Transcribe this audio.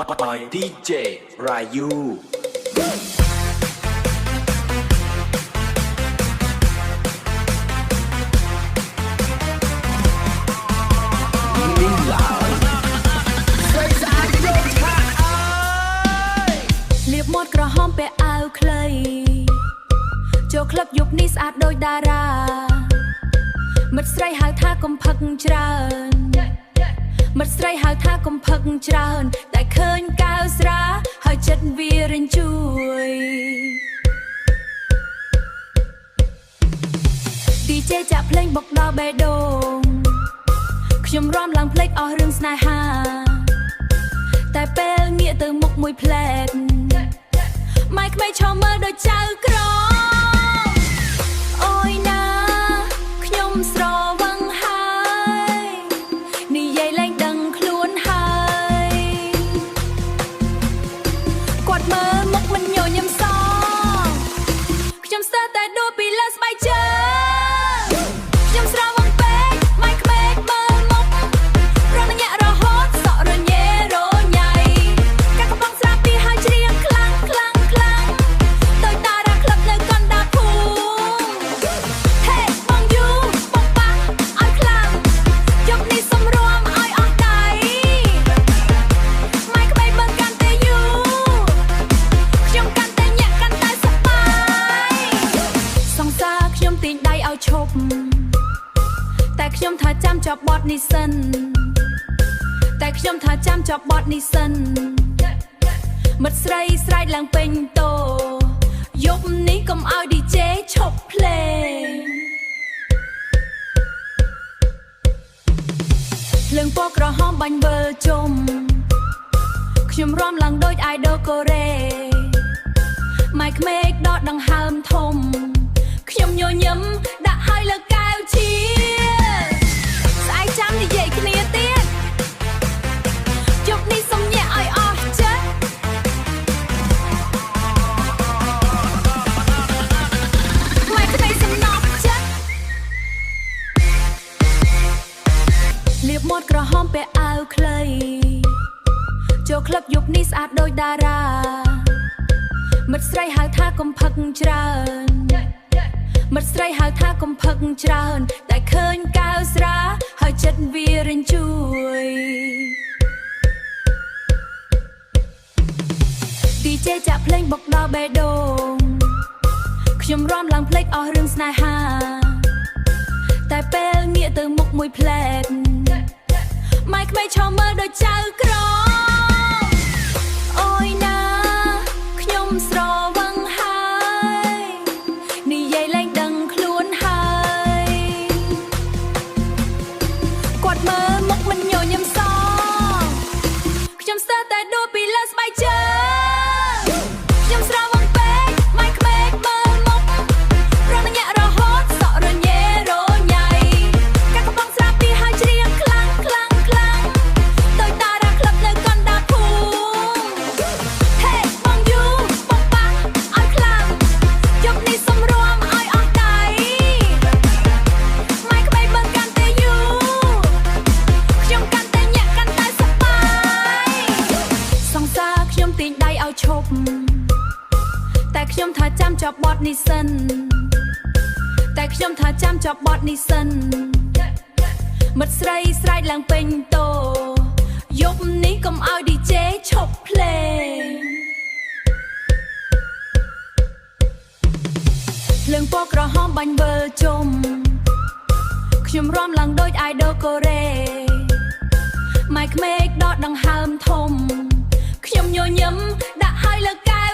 by DJ Ryu លៀបមាត់ក្រហមពាក់អាវខ្លីចូលក្លឹបយប់នេះស្អាតដូចតារាមិត្តស្រីហៅថាកុំផឹកច្រើនមិត្តស្រីហៅថាកុំផឹកច្រើនតែឃើញកៅស្រាហើយចិត្តវារញ្ជួយ DJ ចាក់ភ្លេងបុកដល់បេះដូងខ្ញុំរាំឡើងភ្លេចអស់រឿងស្នេហាតែពេលងាកទៅមុខមួយផ្លែកម៉ែក្មេងឈរមើលដូចចៅក្រមអូយណាខ្ញុំស្រវឹងហើយនិយាយលែងដឹងខ្លួនហើយគាត់មើលមុខមិនញញឹមសងខ្ញុំស្ទើរតែដួលពីលើស្បែកជើងខ្ញុំស្រវឹងពេកម៉ែក្មេងមើលមុខរងញ៉ាក់រហូតសក់រញ៉េរញ៉ៃកាក់កំបងស្រាពីហើយច្រៀងខ្លាំងខ្លាំងខ្លាំងដោយតារាក្លឹបនៅកណ្ដាលភូមិហេបងយូបងប៉ះឲ្យខ្លាំងយប់នេះសំរួមឲ្យអស់ដៃម៉ែក្មេងមើលកាន់តែយូខ្ញុំកាន់តែញាក់កាន់តែសប្បាយសង្សារខ្ញុំទាញដៃឲ្យឈប់តែខ្ញុំថាចាំចប់បទនេះសិនតែខ្ញុំថាចាំចប់បទនេះសិនមិត្តស្រីស្រែកឡើងពេញតោយប់នេះកុំឲ្យ DJ ឈប់ភ្លេងភ្លើងពណ៌ក្រហមបាញ់វិលជុំខ្ញុំរាំឡើងដូច idol កូរ៉េម៉ែក្មេងដកដង្ហើមធំខ្ញុំញញឹមដាក់ឲ្យលើកែវជាស្អែកចាំនិយាយគ្នាទៀតយប់នេះសុំញាក់ឲ្យអស់ចិត្តម៉ែក្មេងសំណប់ចិត្តលៀបមាត់ក្រហមពាក់អាវខ្លីចូលក្លឹបយប់នេះស្អាតដូចតារាមិត្តស្រីហៅថាកុំផឹកច្រើនមិត្តស្រីហៅថាកុំផឹកច្រើនតែឃើញកៅស្រាហើយចិត្តវារញ្ជួយ DJ ចាក់ភ្លេងបុកដល់បេះដូងខ្ញុំរាំឡើងភ្លេចអស់រឿងស្នេហាតែពេលងាកទៅមុខមួយផ្លែកម៉ែក្មេងឈរមើលដូចចៅក្រមអូយណាខ្ញុំស្រវឹងហើយនិយាយលែងដឹងខ្លួនហើយគាត់មើលមុខមិនញញឹមសងខ្ញុំស្ទើរតែដួលពីលើស្បែកជើងខ្ញុំស្រវឹងពេកម៉ែក្មេងមើលមុខរងញ៉ាក់រហូតសក់រញ៉េរញ៉ៃកាក់កំបងស្រាពីហើយច្រៀងខ្លាំងខ្លាំងខ្លាំងដោយតារាក្លឹបនៅកណ្ដាលភូមិហេបងយូបងប៉ះឲ្យខ្លាំងយប់នេះសំរួមឲ្យអស់ដៃម៉ែក្មេងមើលកាន់តែយូខ្ញុំកាន់តែញាក់កាន់តែសប្បាយសង្សារខ្ញុំទាញដៃឲ្យឈប់តែខ្ញុំថាចាំចប់បទនេះសិនតែខ្ញុំថាចាំចប់បទនេះសិនមិត្តស្រីស្រែកឡើងពេញតោយប់នេះកុំឲ្យ DJ ឈប់ភ្លេងភ្លើងពណ៌ក្រហមបាញ់វិលជុំខ្ញុំរាំឡើងដូច idol កូរ៉េម៉ែក្មេងដកដង្ហើមធំខ្ញុំញញឹមដាក់ឲ្យលើកែវ